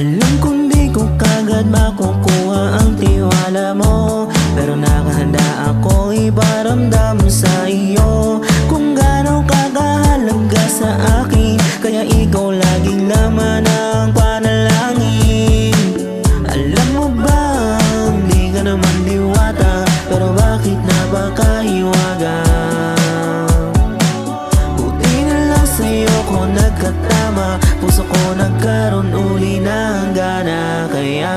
Alam kong di ko kagad makukuha ang tiwala mo, pero nakahanda ako iparamdam sa iyo kung gaano ka kahalaga sa akin. Kaya ikaw laging laman ng panalangin. Alam mo ba, hindi ka naman diwata, pero bakit napakahiwaga? Buti na lang sa'yo ko nagkatama, puso ko nagkaroon uli ng gana. Kaya